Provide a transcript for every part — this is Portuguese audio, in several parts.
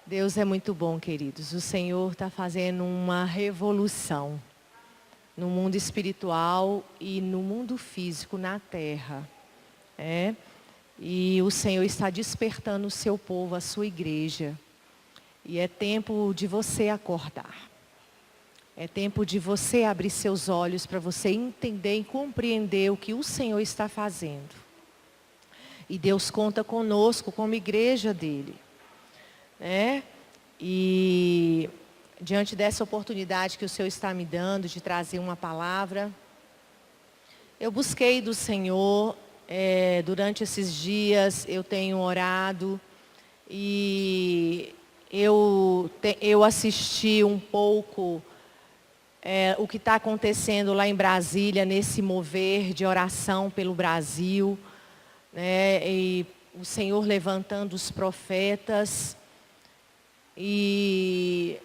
Deus é muito bom, queridos. O Senhor está fazendo uma revolução no mundo espiritual e no mundo físico, na terra. E o Senhor está despertando o seu povo, a sua igreja. E é tempo de você acordar. É tempo de você abrir seus olhos para você entender e compreender o que o Senhor está fazendo. E Deus conta conosco como igreja dele. E diante dessa oportunidade que o Senhor está me dando de trazer uma palavra, eu busquei do Senhor, durante esses dias eu tenho orado e eu assisti um pouco o que está acontecendo lá em Brasília, nesse mover de oração pelo Brasil, e o Senhor levantando os profetas. E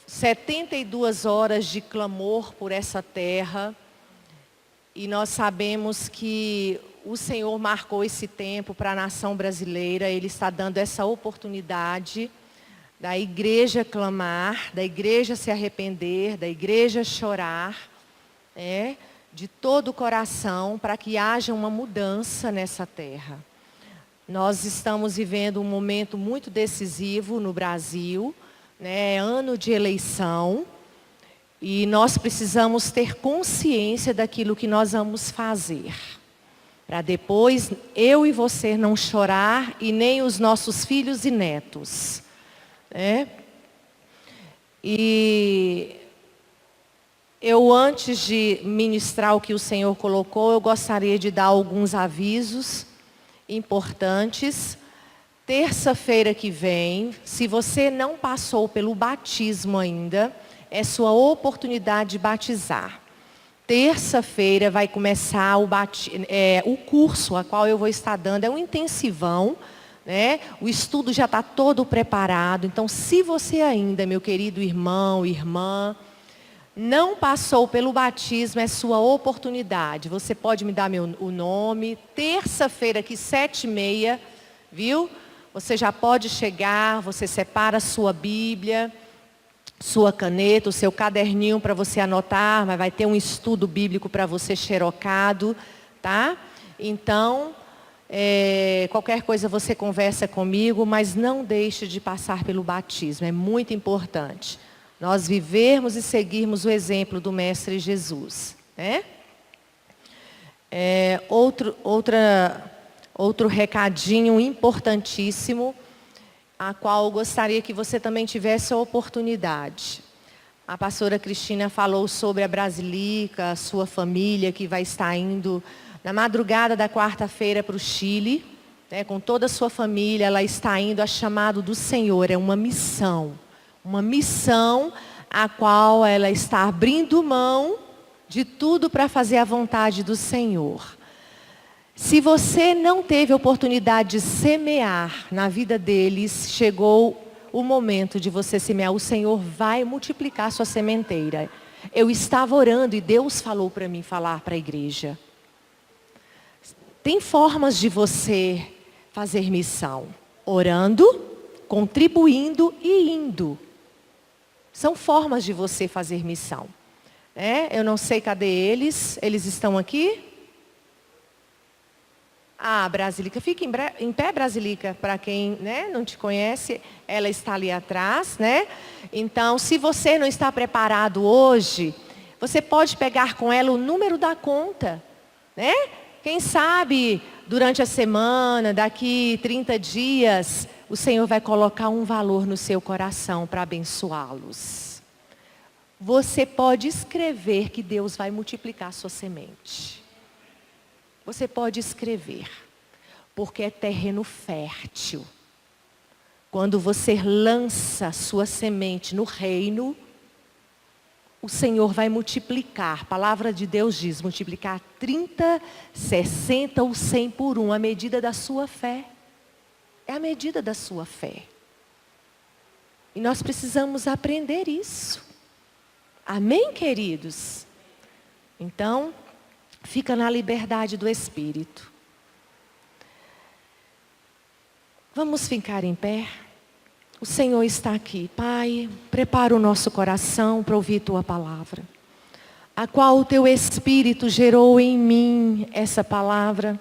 72 horas de clamor por essa terra. E nós sabemos que o Senhor marcou esse tempo para a nação brasileira. Ele está dando essa oportunidade da igreja clamar, da igreja se arrepender, da igreja chorar, de todo o coração, para que haja uma mudança nessa terra. Nós estamos vivendo um momento muito decisivo no Brasil, ano de eleição, e nós precisamos ter consciência daquilo que nós vamos fazer, para depois eu e você não chorar e nem os nossos filhos e netos. E eu, antes de ministrar o que o Senhor colocou, eu gostaria de dar alguns avisos importantes. Terça-feira que vem, se você não passou pelo batismo ainda, é sua oportunidade de batizar. Terça-feira vai começar o curso a qual eu vou estar dando, é um intensivão, o estudo já está todo preparado. Então, se você ainda, meu querido irmão, irmã, não passou pelo batismo, é sua oportunidade. Você pode me dar o nome. Terça-feira aqui, 7h30, viu? Você já pode chegar, você separa a sua Bíblia, sua caneta, o seu caderninho para você anotar, mas vai ter um estudo bíblico para você xerocado, tá? Então, qualquer coisa você conversa comigo, mas não deixe de passar pelo batismo, é muito importante. Nós vivermos e seguirmos o exemplo do Mestre Jesus. Outro recadinho importantíssimo, a qual eu gostaria que você também tivesse a oportunidade. A pastora Cristina falou sobre a Brasilica, a sua família que vai estar indo na madrugada da quarta-feira para o Chile, com toda a sua família. Ela está indo a chamado do Senhor, é uma missão a qual ela está abrindo mão de tudo para fazer a vontade do Senhor. Se você não teve a oportunidade de semear na vida deles, chegou o momento de você semear. O Senhor vai multiplicar a sua sementeira. Eu estava orando e Deus falou para mim falar para a igreja. Tem formas de você fazer missão: orando, contribuindo e indo. São formas de você fazer missão. Eu não sei, cadê eles? Eles estão aqui? Brasilica, fica em pé, Brasilica, para quem não te conhece, ela está ali atrás, Então, se você não está preparado hoje, você pode pegar com ela o número da conta, Quem sabe, durante a semana, daqui 30 dias, o Senhor vai colocar um valor no seu coração para abençoá-los. Você pode escrever que Deus vai multiplicar a sua semente. Você pode escrever, porque é terreno fértil. Quando você lança a sua semente no reino, o Senhor vai multiplicar. A palavra de Deus diz, multiplicar 30, 60 ou 100 por 1, a medida da sua fé. É a medida da sua fé. E nós precisamos aprender isso. Amém, queridos? Então, fica na liberdade do Espírito. Vamos ficar em pé? O Senhor está aqui. Pai, prepara o nosso coração para ouvir Tua palavra, a qual o Teu Espírito gerou em mim essa palavra,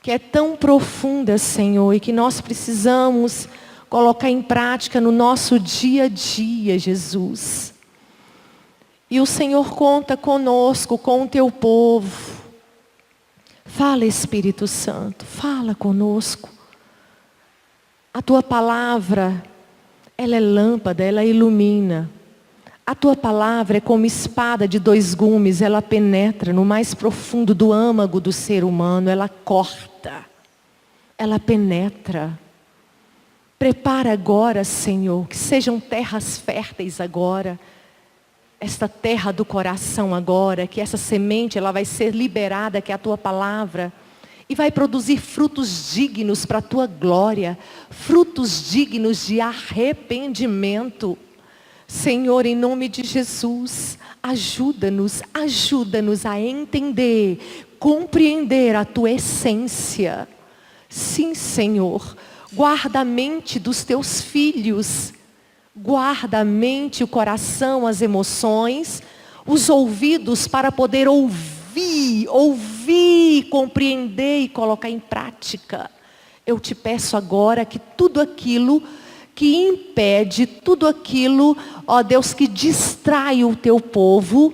que é tão profunda, Senhor, e que nós precisamos colocar em prática no nosso dia a dia, Jesus. E o Senhor conta conosco, com o Teu povo. Fala, Espírito Santo, fala conosco. A Tua palavra, ela é lâmpada, ela ilumina. A Tua palavra é como espada de 2 gumes, ela penetra no mais profundo do âmago do ser humano, ela corta, ela penetra. Prepara agora, Senhor, que sejam terras férteis agora, esta terra do coração agora, que essa semente ela vai ser liberada, que é a Tua palavra, e vai produzir frutos dignos para a Tua glória, frutos dignos de arrependimento. Senhor, em nome de Jesus, ajuda-nos a entender, compreender a Tua essência. Sim, Senhor, guarda a mente dos Teus filhos, guarda a mente, o coração, as emoções, os ouvidos para poder ouvir, compreender e colocar em prática. Eu te peço agora que tudo aquilo que impede, tudo aquilo, ó Deus, que distrai o Teu povo,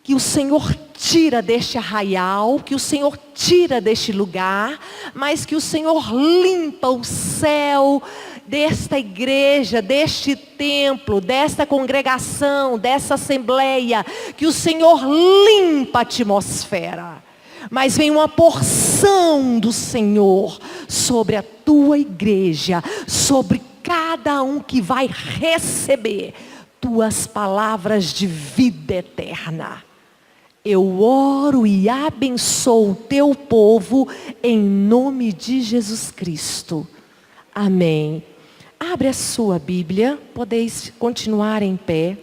que o Senhor tira deste arraial, que o Senhor tira deste lugar, mas que o Senhor limpa o céu desta igreja, deste templo, desta congregação, dessa assembleia, que o Senhor limpa a atmosfera, mas vem uma porção do Senhor sobre a Tua igreja, sobre cada um que vai receber Tuas palavras de vida eterna. Eu oro e abençoo o Teu povo em nome de Jesus Cristo. Amém. Abre a sua Bíblia, podeis continuar em pé.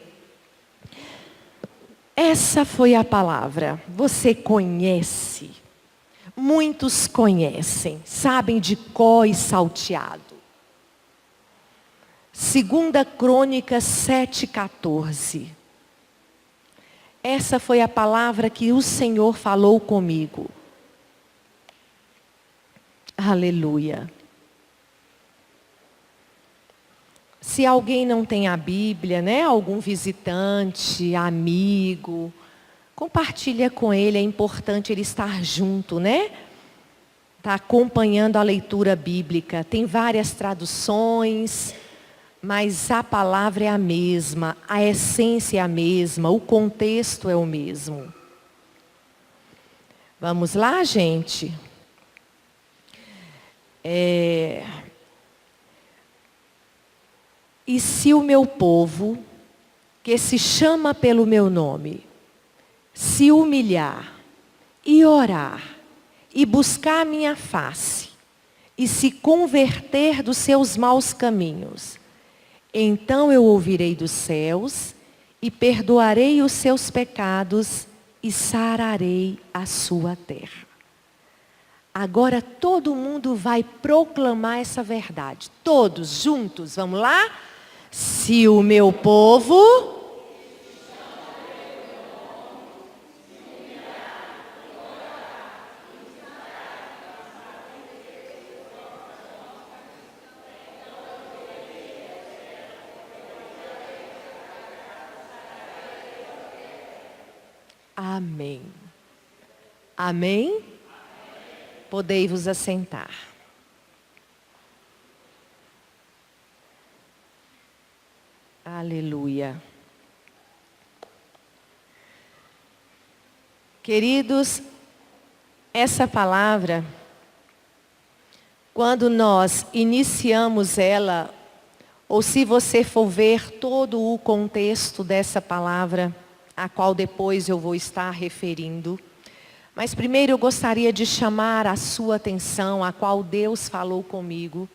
Essa foi a palavra. Você conhece. Muitos conhecem, sabem de cor e salteado. 2 Crônicas 7,14. Essa foi a palavra que o Senhor falou comigo. Aleluia. Se alguém não tem a Bíblia, né? Algum visitante, amigo, compartilha com ele, é importante ele estar junto, né? Está acompanhando a leitura bíblica. Tem várias traduções, mas a palavra é a mesma, a essência é a mesma, o contexto é o mesmo. Vamos lá, gente? E se o meu povo, que se chama pelo meu nome, se humilhar e orar, e buscar a minha face, e se converter dos seus maus caminhos, então eu ouvirei dos céus, e perdoarei os seus pecados, e sararei a sua terra. Agora todo mundo vai proclamar essa verdade. Todos juntos, vamos lá? Se o meu povo... Amém. Amém? Podei vos assentar. Aleluia. Queridos, essa palavra, quando nós iniciamos ela, ou se você for ver todo o contexto dessa palavra, a qual depois eu vou estar referindo, mas primeiro eu gostaria de chamar a sua atenção, a qual Deus falou comigo,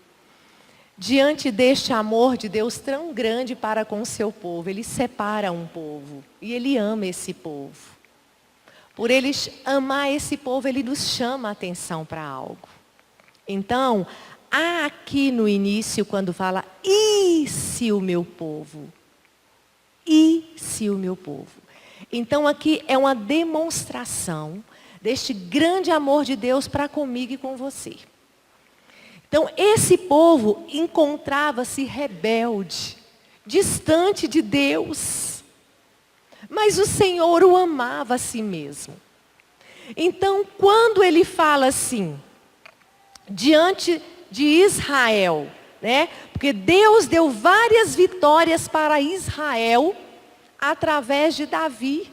diante deste amor de Deus tão grande para com o seu povo. Ele separa um povo e Ele ama esse povo. Por Ele amar esse povo, Ele nos chama a atenção para algo. Então, há aqui no início, quando fala, e se o meu povo? E se o meu povo? Então aqui é uma demonstração deste grande amor de Deus para comigo e com você. Então esse povo encontrava-se rebelde, distante de Deus. Mas o Senhor o amava a si mesmo. Então quando ele fala assim, diante de Israel, né? Porque Deus deu várias vitórias para Israel através de Davi.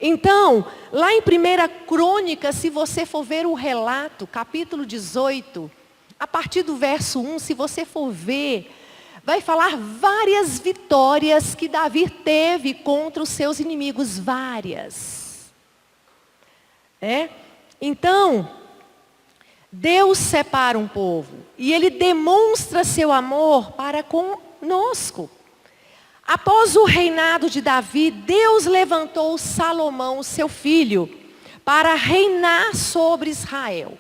Então, lá em 1 Crônicas, se você for ver o relato, capítulo 18, a partir do verso 1, se você for ver, vai falar várias vitórias que Davi teve contra os seus inimigos, várias. Então, Deus separa um povo e Ele demonstra seu amor para conosco. Após o reinado de Davi, Deus levantou Salomão, seu filho, para reinar sobre Israel.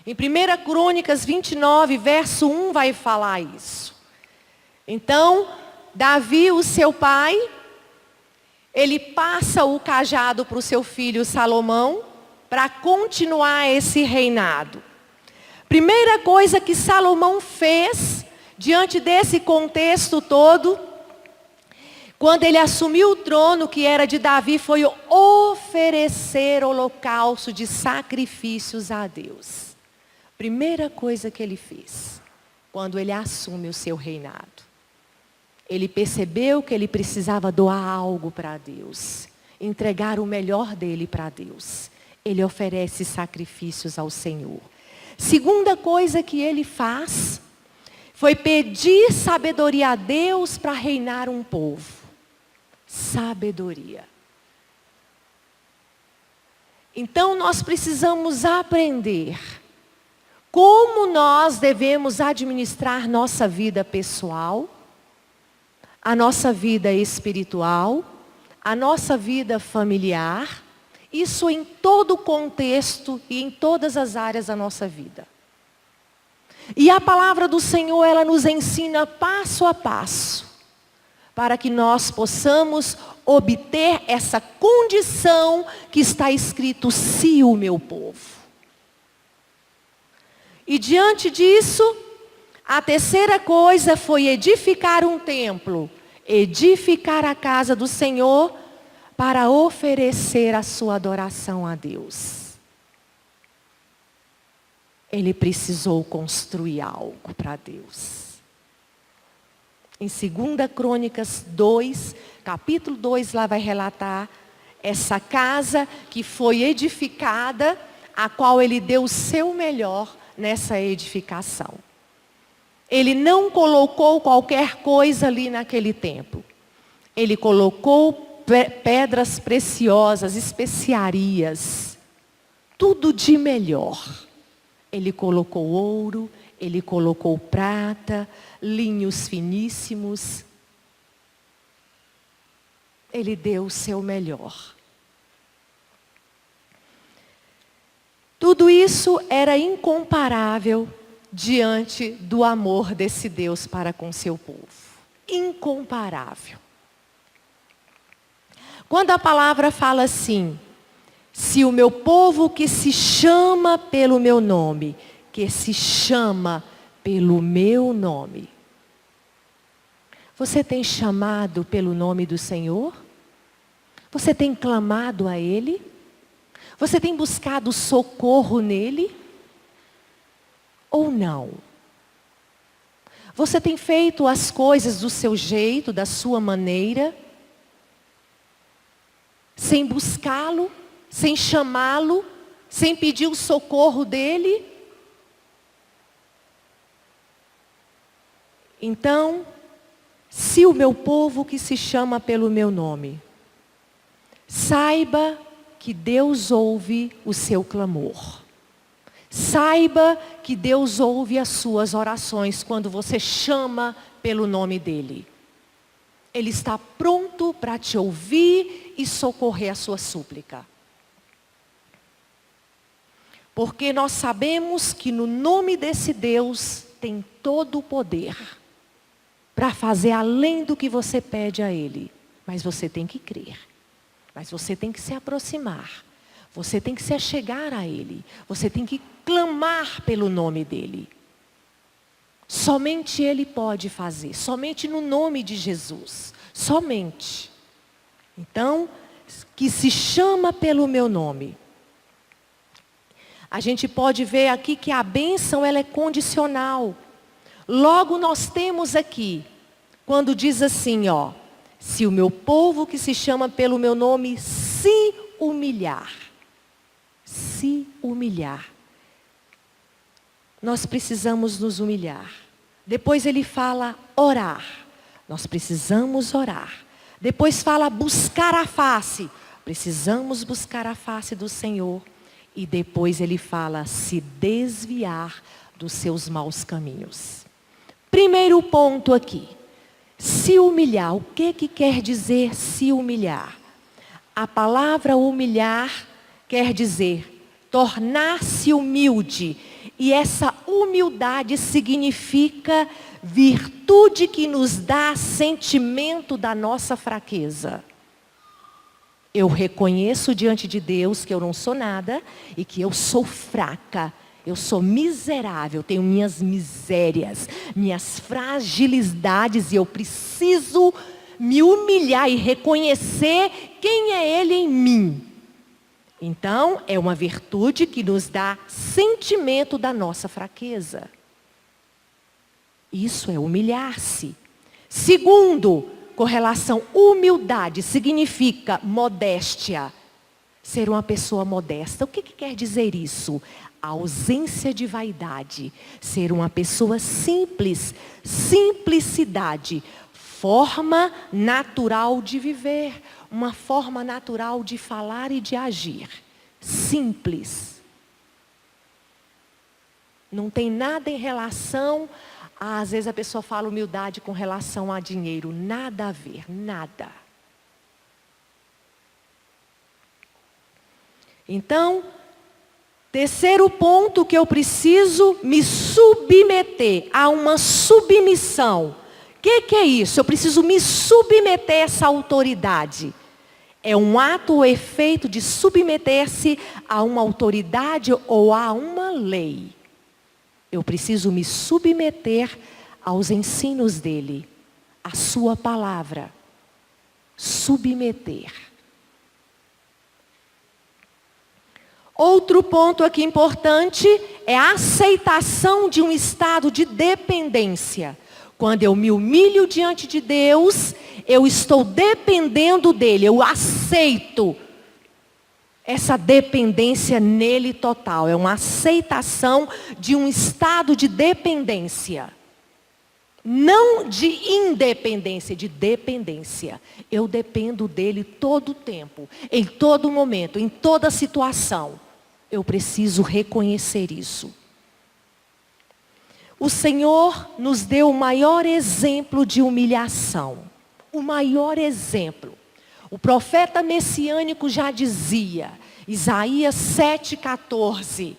Em 1 Crônicas 29, verso 1 vai falar isso. Então, Davi, o seu pai, ele passa o cajado para o seu filho Salomão, para continuar esse reinado. Primeira coisa que Salomão fez, diante desse contexto todo, quando ele assumiu o trono que era de Davi, foi oferecer holocausto de sacrifícios a Deus. Primeira coisa que ele fez, quando ele assume o seu reinado. Ele percebeu que ele precisava doar algo para Deus, entregar o melhor dele para Deus. Ele oferece sacrifícios ao Senhor. Segunda coisa que ele faz, foi pedir sabedoria a Deus para reinar um povo. Sabedoria. Então nós precisamos aprender como nós devemos administrar nossa vida pessoal, a nossa vida espiritual, a nossa vida familiar, isso em todo o contexto e em todas as áreas da nossa vida. E a palavra do Senhor, ela nos ensina passo a passo, para que nós possamos obter essa condição que está escrito, se o meu povo. E diante disso, a terceira coisa foi edificar um templo, edificar a casa do Senhor, para oferecer a sua adoração a Deus. Ele precisou construir algo para Deus. Em 2 Crônicas 2, capítulo 2, lá vai relatar essa casa que foi edificada, a qual ele deu o seu melhor nessa edificação. Ele não colocou qualquer coisa ali naquele templo. Ele colocou pedras preciosas, especiarias, tudo de melhor. Ele colocou ouro, ele colocou prata, linhos finíssimos. Ele deu o seu melhor. Tudo isso era incomparável diante do amor desse Deus para com seu povo. Incomparável. Quando a palavra fala assim, se o meu povo que se chama pelo meu nome, que se chama pelo meu nome. Você tem chamado pelo nome do Senhor? Você tem clamado a Ele? Você tem buscado socorro nele? Ou não? Você tem feito as coisas do seu jeito, da sua maneira? Sem buscá-lo, sem chamá-lo, sem pedir o socorro dele? Então, se o meu povo que se chama pelo meu nome, saiba que Deus ouve o seu clamor. Saiba que Deus ouve as suas orações quando você chama pelo nome dEle. Ele está pronto para te ouvir e socorrer a sua súplica. Porque nós sabemos que no nome desse Deus tem todo o poder para fazer além do que você pede a Ele. Mas você tem que crer. Mas você tem que se aproximar. Você tem que se achegar a Ele. Você tem que clamar pelo nome dEle. Somente Ele pode fazer. Somente no nome de Jesus. Somente. Então, que se chama pelo meu nome. A gente pode ver aqui que a bênção ela é condicional. Logo nós temos aqui, quando diz assim, ó, se o meu povo que se chama pelo meu nome se humilhar. Se humilhar. Nós precisamos nos humilhar. Depois ele fala orar. Nós precisamos orar. Depois fala buscar a face. Precisamos buscar a face do Senhor. E depois ele fala se desviar dos seus maus caminhos. Primeiro ponto aqui. Se humilhar. O que quer dizer se humilhar? A palavra humilhar quer dizer tornar-se humilde. E essa humildade significa virtude que nos dá sentimento da nossa fraqueza. Eu reconheço diante de Deus que eu não sou nada e que eu sou fraca. Eu sou miserável, tenho minhas misérias, minhas fragilidades e eu preciso me humilhar e reconhecer quem é Ele em mim. Então, é uma virtude que nos dá sentimento da nossa fraqueza. Isso é humilhar-se. Segundo, com relação à humildade, significa modéstia. Ser uma pessoa modesta. O que quer dizer isso? A ausência de vaidade. Ser uma pessoa simples. Simplicidade. Forma natural de viver. Uma forma natural de falar e de agir. Simples. Não tem nada em relação... Às vezes a pessoa fala humildade com relação a dinheiro. Nada a ver, nada. Então, terceiro ponto que eu preciso me submeter a uma submissão. O que é isso? Eu preciso me submeter a essa autoridade. É um ato ou efeito de submeter-se a uma autoridade ou a uma lei. Eu preciso me submeter aos ensinos dele, à sua palavra. Submeter. Outro ponto aqui importante é a aceitação de um estado de dependência. Quando eu me humilho diante de Deus, eu estou dependendo dele, eu aceito essa dependência nele total. É uma aceitação de um estado de dependência. Não de independência, de dependência. Eu dependo dele todo o tempo, em todo momento, em toda situação. Eu preciso reconhecer isso. O Senhor nos deu o maior exemplo de humilhação. O maior exemplo. O profeta messiânico já dizia, Isaías 7,14.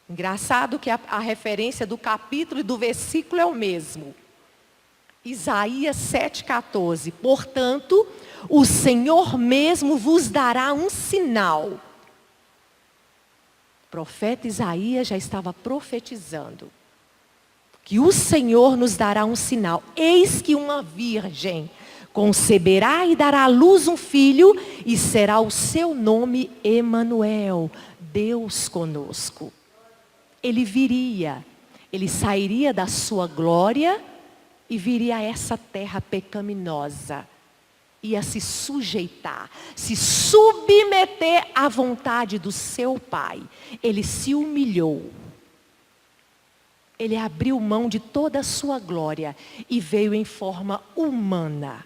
Engraçado que a referência do capítulo e do versículo é o mesmo. Isaías 7,14. Portanto, o Senhor mesmo vos dará um sinal. O profeta Isaías já estava profetizando. Que o Senhor nos dará um sinal. Eis que uma virgem conceberá e dará à luz um filho, e será o seu nome Emanuel, Deus conosco. Ele viria, ele sairia da sua glória e viria a essa terra pecaminosa. Ia se sujeitar, se submeter à vontade do seu Pai. Ele se humilhou. Ele abriu mão de toda a sua glória e veio em forma humana.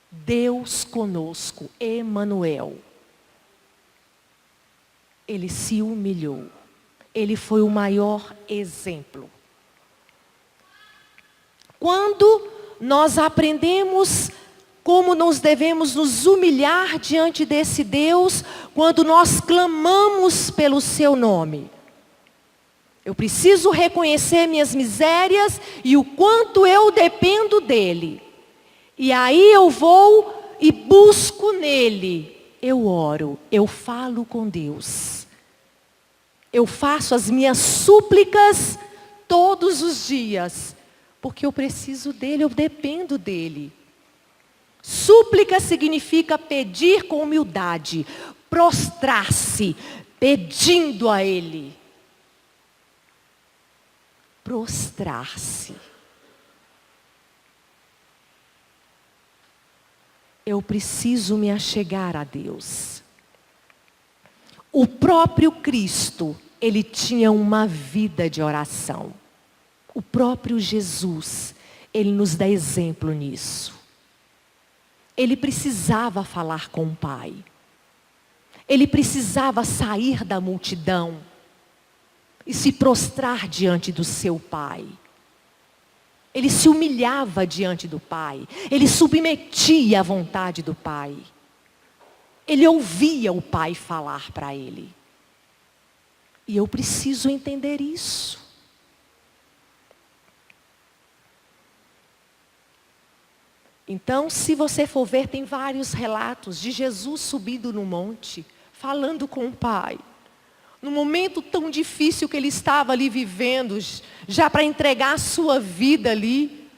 Deus conosco, Emanuel. Ele se humilhou. Ele foi o maior exemplo. Quando nós aprendemos como nós devemos nos humilhar diante desse Deus quando nós clamamos pelo seu nome. Eu preciso reconhecer minhas misérias e o quanto eu dependo dele. E aí eu vou e busco nele. Eu oro, eu falo com Deus. Eu faço as minhas súplicas todos os dias, porque eu preciso dele, eu dependo dele. Súplica significa pedir com humildade, prostrar-se, pedindo a ele. Prostrar-se. Eu preciso me achegar a Deus. O próprio Cristo, ele tinha uma vida de oração. O próprio Jesus, ele nos dá exemplo nisso. Ele precisava falar com o Pai. Ele precisava sair da multidão e se prostrar diante do seu Pai. Ele se humilhava diante do Pai. Ele submetia à vontade do Pai. Ele ouvia o Pai falar para ele. E eu preciso entender isso. Então, se você for ver, tem vários relatos de Jesus subindo no monte, falando com o Pai. No momento tão difícil que ele estava ali vivendo, já para entregar a sua vida ali,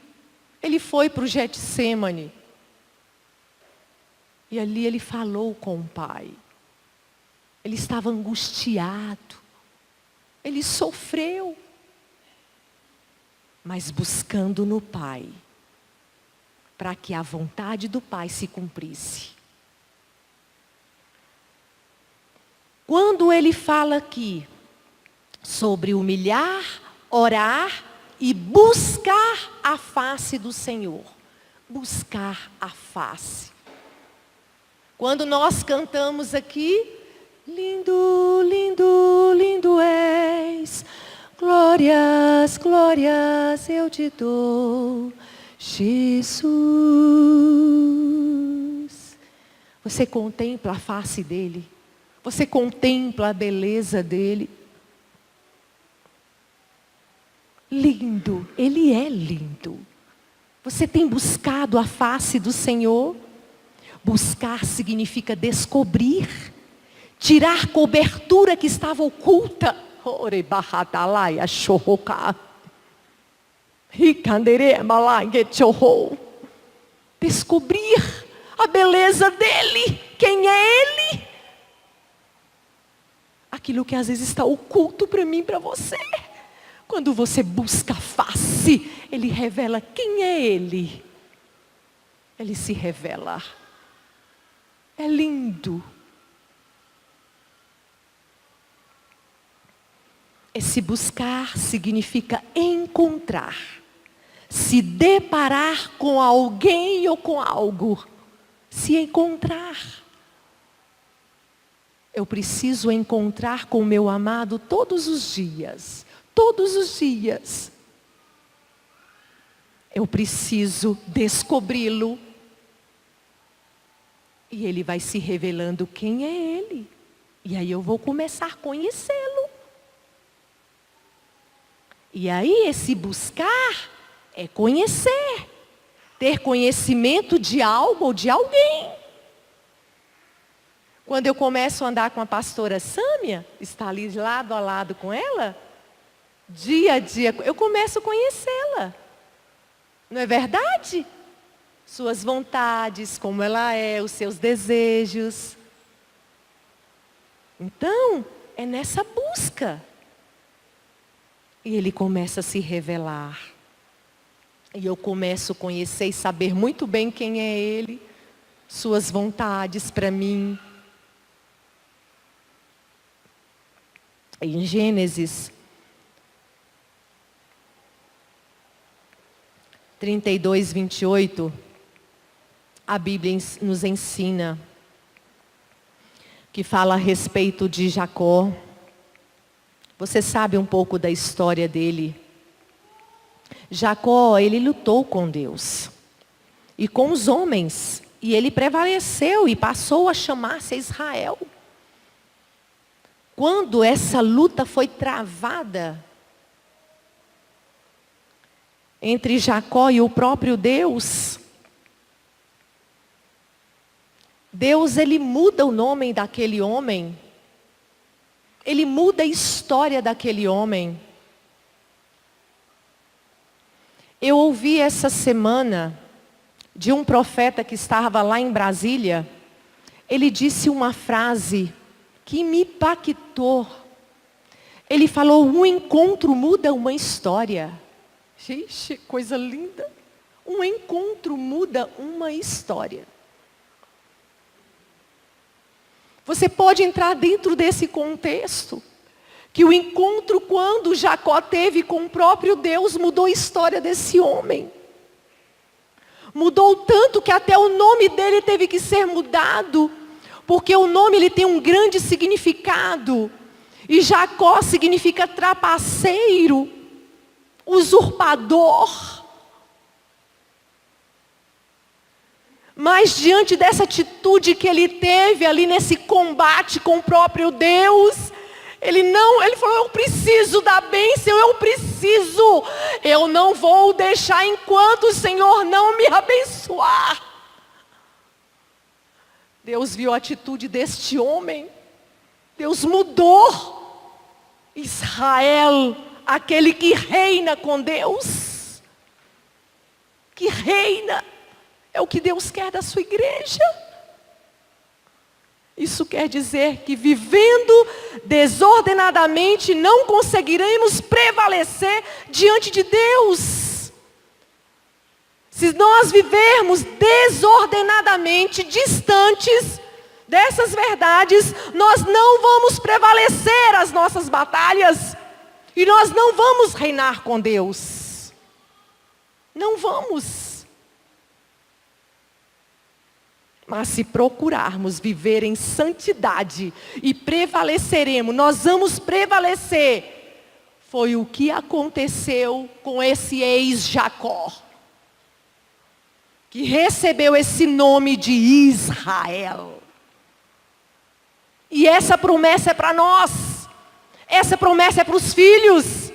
ele foi para o Getsêmani. E ali ele falou com o Pai. Ele estava angustiado. Ele sofreu. Mas buscando no Pai, para que a vontade do Pai se cumprisse. Quando ele fala aqui sobre humilhar, orar e buscar a face do Senhor. Buscar a face. Quando nós cantamos aqui, lindo, lindo, lindo és, glórias, glórias eu te dou, Jesus. Você contempla a face dele? Você contempla a beleza dele? Lindo, ele é lindo. Você tem buscado a face do Senhor? Buscar significa descobrir, tirar cobertura que estava oculta. Descobrir a beleza dele, quem é ele. Aquilo que às vezes está oculto para mim e para você. Quando você busca a face, ele revela quem é ele. Ele se revela. É lindo. Esse buscar significa encontrar. Se deparar com alguém ou com algo. Se encontrar. Eu preciso encontrar com o meu amado todos os dias. Todos os dias. Eu preciso descobri-lo. E ele vai se revelando quem é ele. E aí eu vou começar a conhecê-lo. E aí esse buscar é conhecer. Ter conhecimento de algo ou de alguém. Quando eu começo a andar com a pastora Sâmia, está ali lado a lado com ela, dia a dia, eu começo a conhecê-la. Não é verdade? Suas vontades, como ela é, os seus desejos. Então, é nessa busca. E ele começa a se revelar. E eu começo a conhecer e saber muito bem quem é ele, suas vontades para mim. Em Gênesis 32, 28, a Bíblia nos ensina que fala a respeito de Jacó. Você sabe um pouco da história dele. Jacó, ele lutou com Deus. e com os homens. E ele prevaleceu e passou a chamar-se Israel. Quando essa luta foi travada entre Jacó e o próprio Deus, Deus, ele muda o nome daquele homem. Ele muda a história daquele homem. Eu ouvi essa semana de um profeta que estava lá em Brasília. Ele disse uma frase que me impactou. Ele falou: um encontro muda uma história. Gente, coisa linda. Um encontro muda uma história. Você pode entrar dentro desse contexto, que o encontro quando Jacó teve com o próprio Deus mudou a história desse homem. Mudou tanto que até o nome dele teve que ser mudado, porque o nome ele tem um grande significado. E Jacó significa trapaceiro, usurpador. Mas diante dessa atitude que ele teve ali nesse combate com o próprio Deus, ele falou: eu preciso da bênção, eu não vou deixar enquanto o Senhor não me abençoar. Deus viu a atitude deste homem, Deus mudou Israel, aquele que reina com Deus, que reina, é o que Deus quer da sua igreja. Isso quer dizer que vivendo desordenadamente não conseguiremos prevalecer diante de Deus. Se nós vivermos desordenadamente, distantes dessas verdades, nós não vamos prevalecer as nossas batalhas e nós não vamos reinar com Deus. Não vamos. Mas se procurarmos viver em santidade e prevaleceremos, nós vamos prevalecer. Foi o que aconteceu com esse ex-Jacó, que recebeu esse nome de Israel. E essa promessa é para nós. Essa promessa é para os filhos.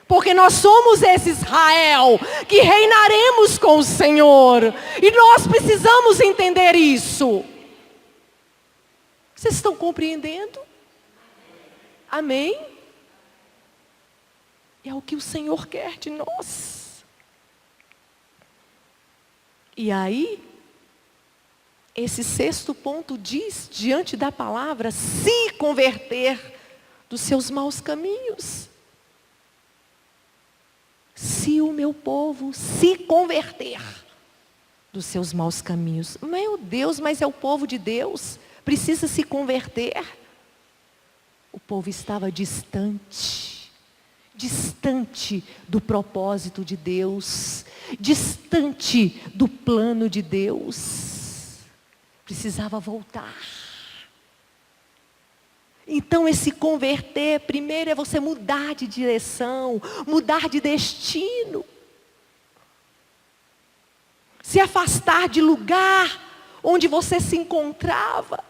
Porque nós somos esse Israel que reinaremos com o Senhor. E nós precisamos entender isso. Vocês estão compreendendo? Amém? É o que o Senhor quer de nós. E aí, esse sexto ponto diz, diante da palavra, se converter dos seus maus caminhos. Se o meu povo se converter dos seus maus caminhos. Meu Deus, mas é o povo de Deus, precisa se converter. O povo estava distante do propósito de Deus, distante do plano de Deus. Precisava voltar. Então esse converter, primeiro é você mudar de direção, mudar de destino. Se afastar de lugar onde você se encontrava.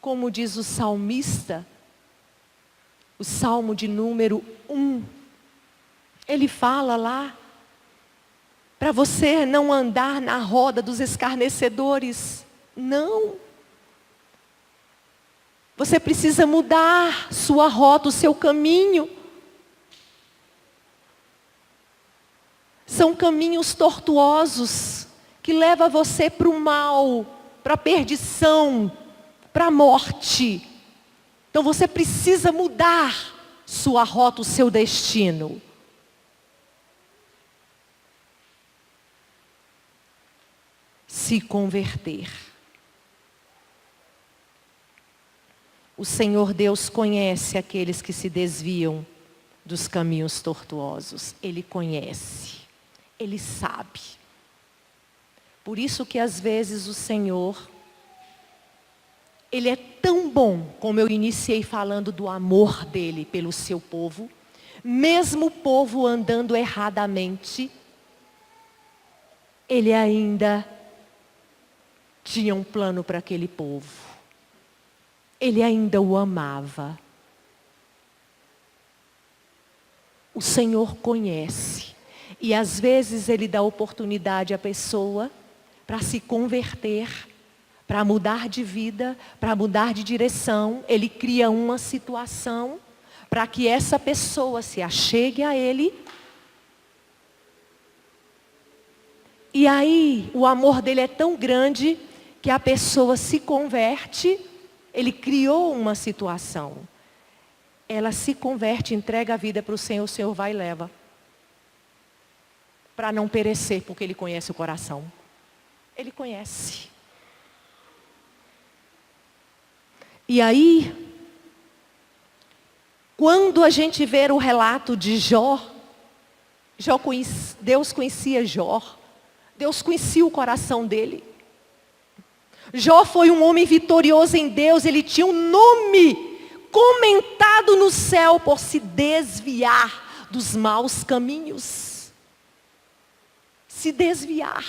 Como diz o salmista, o Salmo de número 1. Ele fala lá, para você não andar na roda dos escarnecedores. Não. Você precisa mudar sua rota, o seu caminho. São caminhos tortuosos que levam você para o mal, para a perdição, para a morte. Então você precisa mudar sua rota, o seu destino. Se converter. O Senhor Deus conhece aqueles que se desviam dos caminhos tortuosos. Ele conhece. Ele sabe. Por isso que às vezes o Senhor, Ele é tão bom, como eu iniciei falando do amor dEle pelo seu povo, mesmo o povo andando erradamente, ele ainda tinha um plano para aquele povo. Ele ainda o amava. O Senhor conhece. E às vezes Ele dá oportunidade à pessoa para se converter, para mudar de vida, para mudar de direção. Ele cria uma situação para que essa pessoa se achegue a Ele. E aí o amor dele é tão grande que a pessoa se converte. Ele criou uma situação. Ela se converte, entrega a vida para o Senhor vai e leva. Para não perecer, porque Ele conhece o coração. Ele conhece. E aí, quando a gente vê o relato de Jó, Deus conhecia Jó. Deus conhecia o coração dele. Jó foi um homem vitorioso em Deus. Ele tinha um nome comentado no céu por se desviar dos maus caminhos. Se desviar.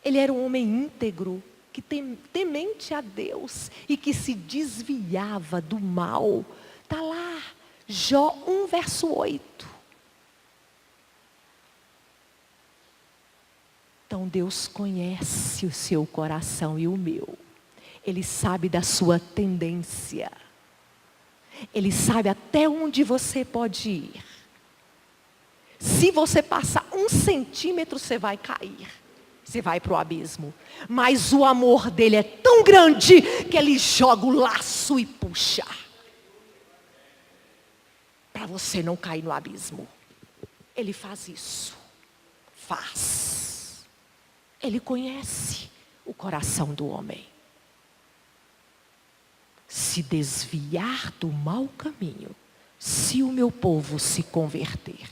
Ele era um homem íntegro, que temente a Deus e que se desviava do mal. Está lá, Jó 1, verso 8. Então Deus conhece o seu coração e o meu. Ele sabe da sua tendência. Ele sabe até onde você pode ir. Se você passar 1 centímetro, você vai cair. Você vai para o abismo. Mas o amor dele é tão grande que ele joga o laço e puxa. Para você não cair no abismo. Ele faz isso. Faz. Ele conhece o coração do homem. Se desviar do mau caminho, se o meu povo se converter.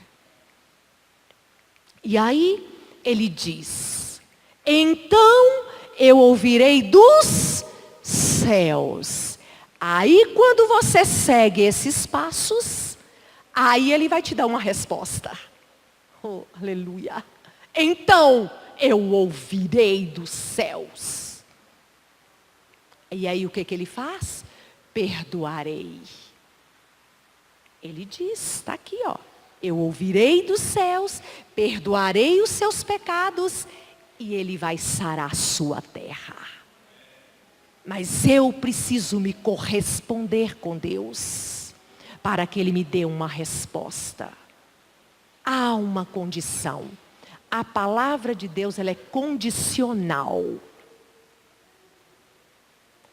E aí ele diz: então eu ouvirei dos céus. Aí quando você segue esses passos, aí ele vai te dar uma resposta. Oh, aleluia. Então eu ouvirei dos céus. E aí o que ele faz? Perdoarei. Ele diz, está aqui ó. Eu ouvirei dos céus, perdoarei os seus pecados e Ele vai sarar a sua terra. Mas eu preciso me corresponder com Deus para que Ele me dê uma resposta. Há uma condição. A palavra de Deus, ela é condicional.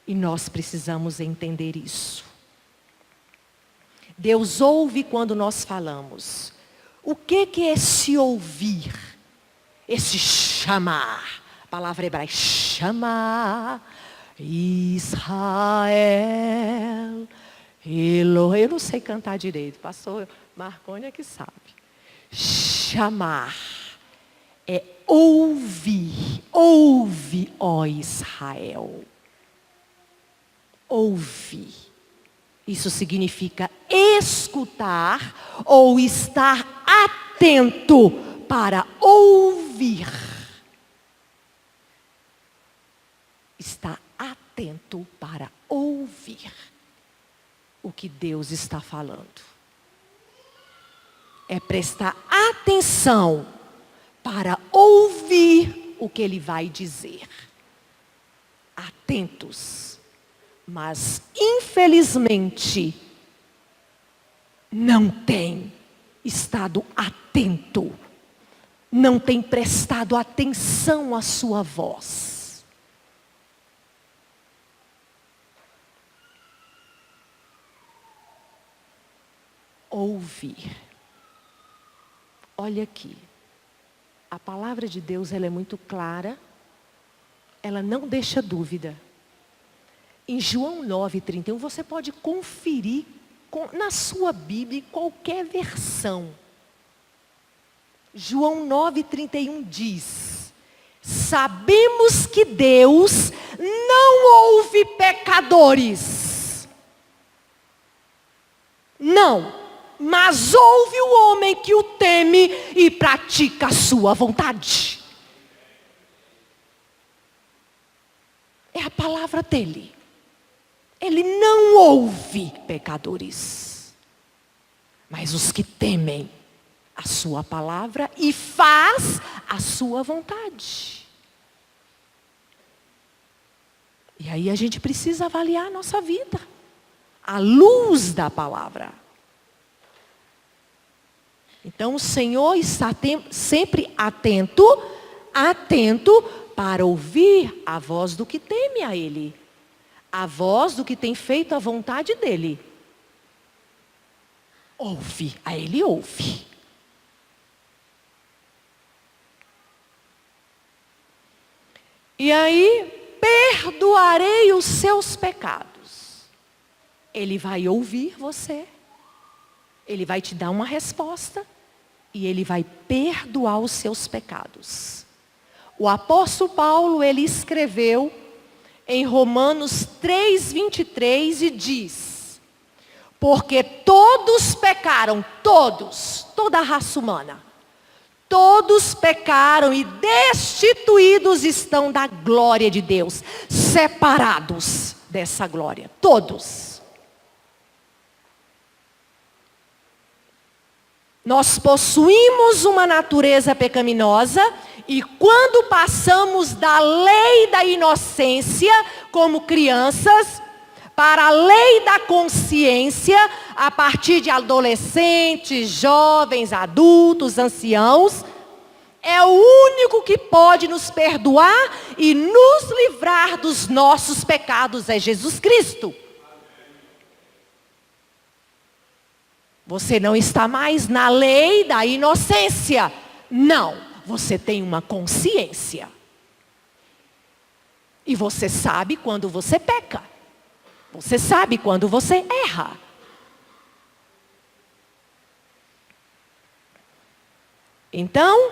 E nós precisamos entender isso. Deus ouve quando nós falamos. O que é esse ouvir? Esse chamar. A palavra hebraica, chamar. Israel. Elohim. Eu não sei cantar direito. Pastor Marconi é que sabe. Chamar. É ouvir. Ouve, ó Israel. Ouvir. Isso significa escutar ou estar atento para ouvir. Estar atento para ouvir o que Deus está falando. É prestar atenção para ouvir o que Ele vai dizer. Atentos. Mas, infelizmente, não tem estado atento. Não tem prestado atenção à sua voz. Ouvir. Olha aqui. A palavra de Deus, ela é muito clara. Ela não deixa dúvida. Em João 9:31, você pode conferir na sua Bíblia, em qualquer versão. João 9:31 diz: sabemos que Deus não ouve pecadores. Não. mas ouve o homem que o teme e pratica a sua vontade. É a palavra dele. Ele não ouve pecadores, mas os que temem a sua palavra e faz a sua vontade. E aí a gente precisa avaliar a nossa vida à luz da palavra. Então o Senhor está sempre atento para ouvir a voz do que teme a Ele. A voz do que tem feito a vontade dEle. Ouve, a Ele ouve. E aí, perdoarei os seus pecados. Ele vai ouvir você. Ele vai te dar uma resposta. E Ele vai perdoar os seus pecados. O apóstolo Paulo, ele escreveu em Romanos 3:23 e diz: porque todos pecaram, toda a raça humana, todos pecaram e destituídos estão da glória de Deus, separados dessa glória, todos. Nós possuímos uma natureza pecaminosa e quando passamos da lei da inocência como crianças para a lei da consciência, a partir de adolescentes, jovens, adultos, anciãos, é o único que pode nos perdoar e nos livrar dos nossos pecados, é Jesus Cristo. Você não está mais na lei da inocência. Não, você tem uma consciência. E você sabe quando você peca. Você sabe quando você erra. Então,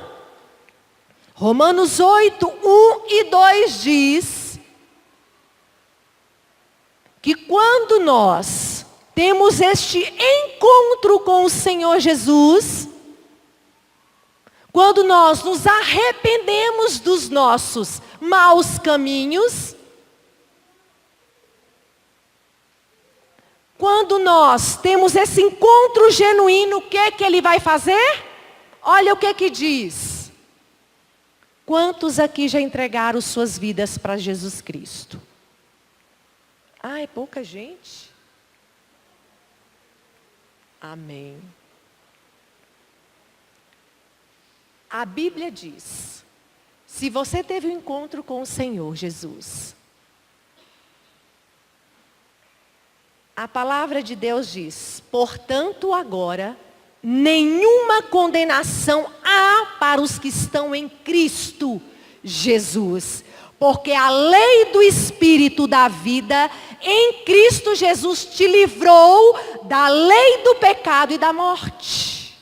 Romanos 8:1 e 2 diz que quando nós temos este encontro com o Senhor Jesus, quando nós nos arrependemos dos nossos maus caminhos, quando nós temos esse encontro genuíno, o que Ele vai fazer? Olha o que diz. Quantos aqui já entregaram suas vidas para Jesus Cristo? Ah, é pouca gente. Amém. A Bíblia diz, se você teve um encontro com o Senhor Jesus, a palavra de Deus diz, portanto agora, nenhuma condenação há para os que estão em Cristo Jesus. Porque a lei do Espírito da vida em Cristo Jesus te livrou da lei do pecado e da morte.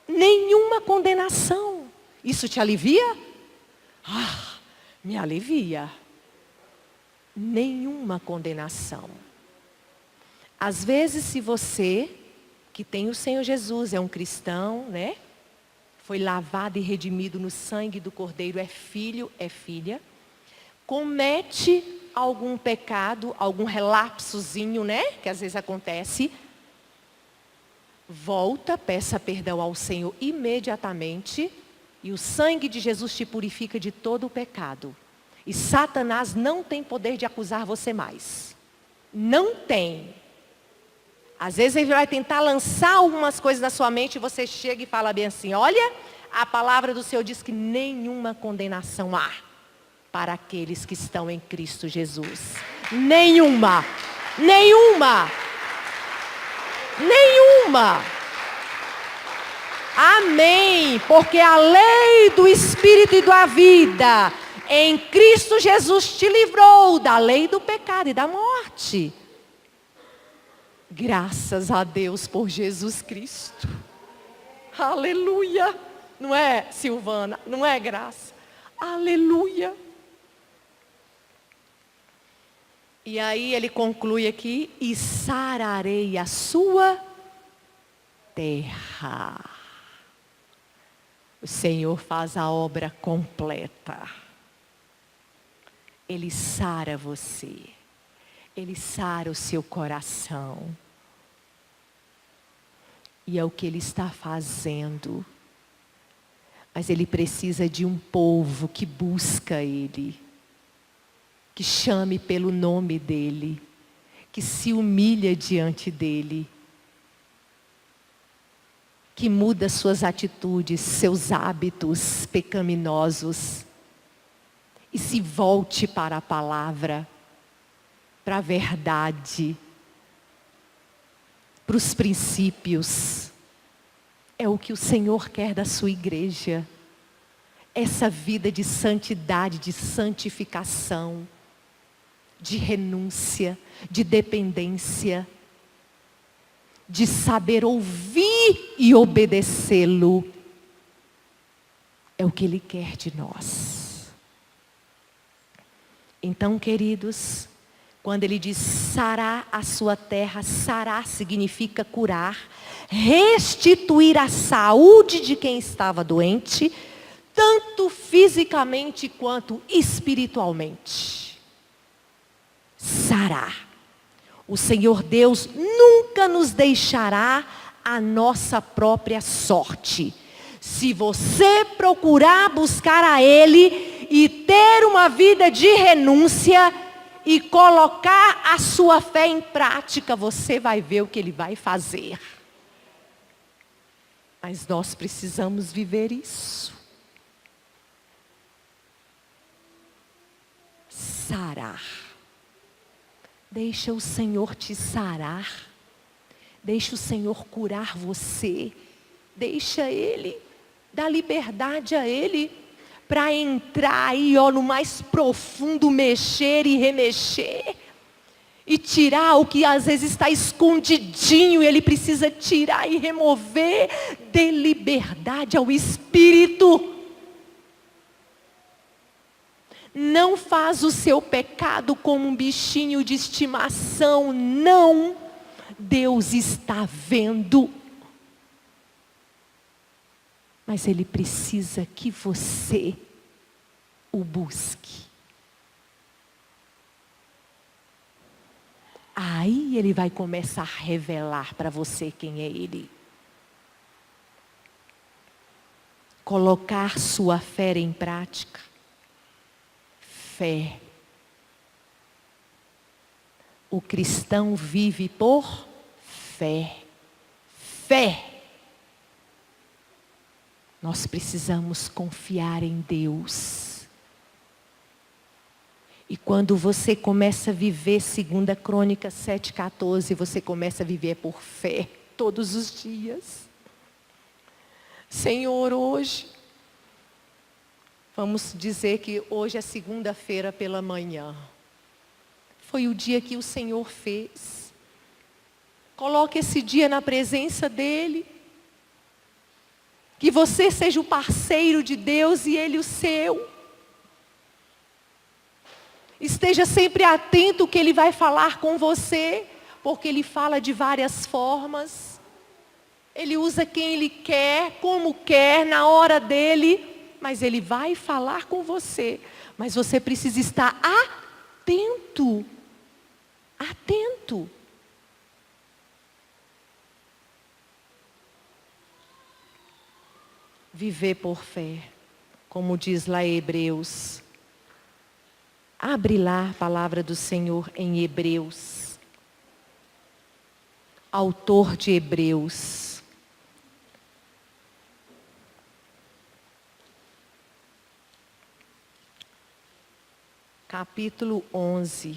Nenhuma condenação. Isso te alivia? Ah, me alivia. Nenhuma condenação. Às vezes, se você, que tem o Senhor Jesus, é um cristão, né? Foi lavado e redimido no sangue do Cordeiro, é filho, é filha, comete algum pecado, algum relapsozinho, né? Que às vezes acontece. Volta, peça perdão ao Senhor imediatamente. E o sangue de Jesus te purifica de todo o pecado. E Satanás não tem poder de acusar você mais. Não tem. Às vezes ele vai tentar lançar algumas coisas na sua mente e você chega e fala bem assim, olha, a palavra do Senhor diz que nenhuma condenação há para aqueles que estão em Cristo Jesus. Nenhuma. Nenhuma. Nenhuma. Amém. Porque a lei do Espírito e da vida em Cristo Jesus te livrou da lei do pecado e da morte. Graças a Deus por Jesus Cristo. Aleluia. Não é, Silvana? Não é, Graça? Aleluia. E aí ele conclui aqui, e sararei a sua terra. O Senhor faz a obra completa. Ele sara você. Ele sara o seu coração. E é o que Ele está fazendo. Mas Ele precisa de um povo que busca Ele. Que chame pelo nome dEle. Que se humilha diante dEle. Que muda suas atitudes, seus hábitos pecaminosos. E se volte para a palavra, para a verdade, para os princípios. É o que o Senhor quer da sua igreja. Essa vida de santidade, de santificação, de renúncia, de dependência, de saber ouvir e obedecê-lo. É o que Ele quer de nós. Então, queridos, quando Ele diz sarar a sua terra, sarar significa curar, restituir a saúde de quem estava doente, tanto fisicamente quanto espiritualmente. Sarar. O Senhor Deus nunca nos deixará a nossa própria sorte. Se você procurar buscar a Ele e ter uma vida de renúncia e colocar a sua fé em prática, você vai ver o que Ele vai fazer. Mas nós precisamos viver isso. Sarar. Deixa o Senhor te sarar. Deixa o Senhor curar você. Deixa Ele, dá liberdade a Ele para entrar aí, ó, no mais profundo, mexer e remexer. E tirar o que às vezes está escondidinho, Ele precisa tirar e remover. Dê liberdade ao Espírito. Não faz o seu pecado como um bichinho de estimação, não. Deus está vendo. Mas Ele precisa que você o busque. Aí Ele vai começar a revelar para você quem é Ele. Colocar sua fé em prática. Fé. O cristão vive por fé. Fé. Nós precisamos confiar em Deus. E quando você começa a viver 2 Crônicas 7,14, você começa a viver por fé todos os dias. Senhor, hoje, vamos dizer que hoje é segunda-feira pela manhã. Foi o dia que o Senhor fez. Coloque esse dia na presença dEle. Que você seja o parceiro de Deus e Ele o seu. Esteja sempre atento ao que Ele vai falar com você, porque Ele fala de várias formas. Ele usa quem Ele quer, como quer, na hora dEle, mas Ele vai falar com você. Mas você precisa estar atento. Atento. Viver por fé, como diz lá em Hebreus. Abre lá a palavra do Senhor em Hebreus. Autor de Hebreus. Capítulo 11.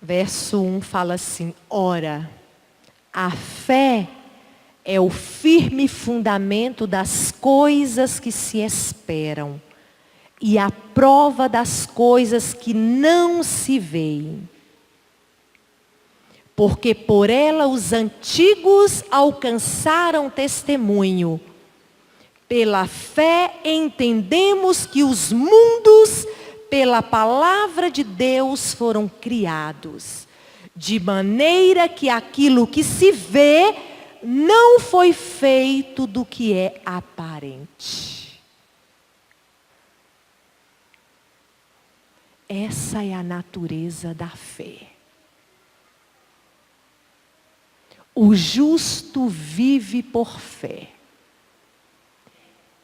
Verso 1 fala assim: ora, a fé é o firme fundamento das coisas que se esperam e a prova das coisas que não se veem. Porque por ela os antigos alcançaram testemunho. Pela fé entendemos que os mundos, pela palavra de Deus, foram criados, de maneira que aquilo que se vê não foi feito do que é aparente. Essa é a natureza da fé. O justo vive por fé.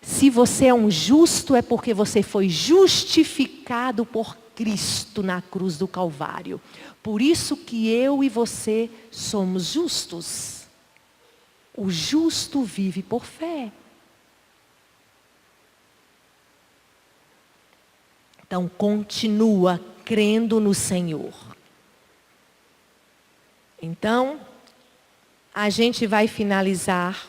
Se você é um justo, é porque você foi justificado por Cristo na cruz do Calvário. Por isso que eu e você somos justos. O justo vive por fé. Então, continua crendo no Senhor. Então, a gente vai finalizar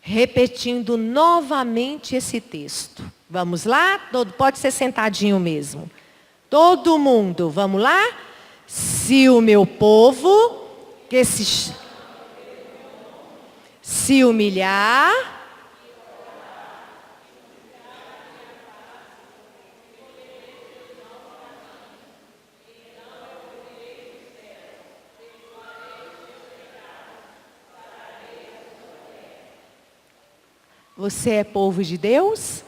repetindo novamente esse texto. Vamos lá? Pode ser sentadinho mesmo. Todo mundo, vamos lá? Se o meu povo, que se humilhar, você é povo de Deus?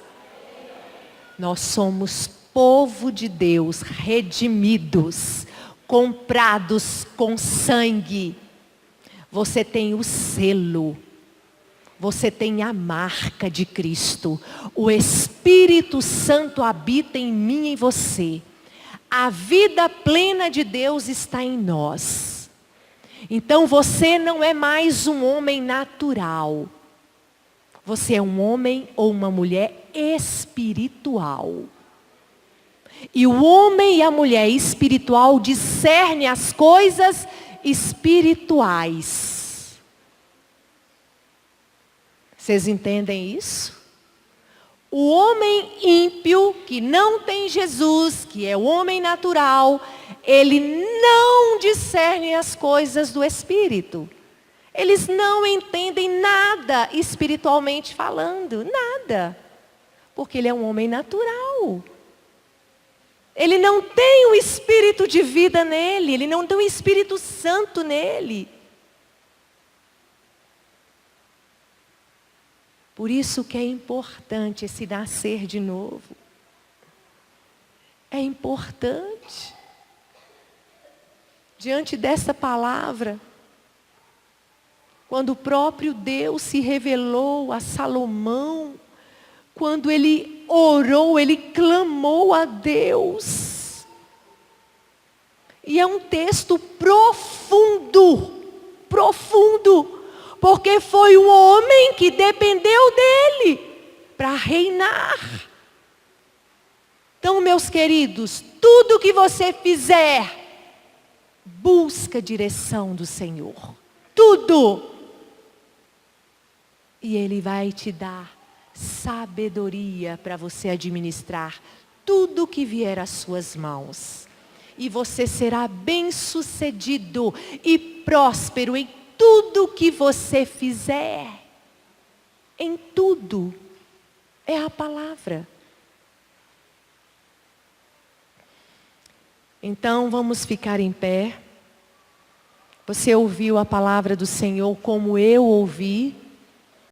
Nós somos povo de Deus, redimidos, comprados com sangue. Você tem o selo, você tem a marca de Cristo. O Espírito Santo habita em mim e em você. A vida plena de Deus está em nós. Então você não é mais um homem natural. Você é um homem ou uma mulher espiritual. E o homem e a mulher espiritual discernem as coisas espirituais. Vocês entendem isso? O homem ímpio, que não tem Jesus, que é o homem natural, ele não discerne as coisas do Espírito. Eles não entendem nada espiritualmente falando, nada. Porque ele é um homem natural. Ele não tem o Espírito de vida nele, ele não tem o Espírito Santo nele. Por isso que é importante esse nascer de novo. É importante. Diante dessa palavra, quando o próprio Deus se revelou a Salomão, quando ele orou, ele clamou a Deus. E é um texto profundo, profundo, porque foi um homem que dependeu dele para reinar. Então, meus queridos, tudo que você fizer, busca a direção do Senhor. Tudo. E Ele vai te dar sabedoria para você administrar tudo que vier às suas mãos. E você será bem-sucedido e próspero em tudo que você fizer. Em tudo. É a palavra. Então vamos ficar em pé. Você ouviu a palavra do Senhor como eu ouvi.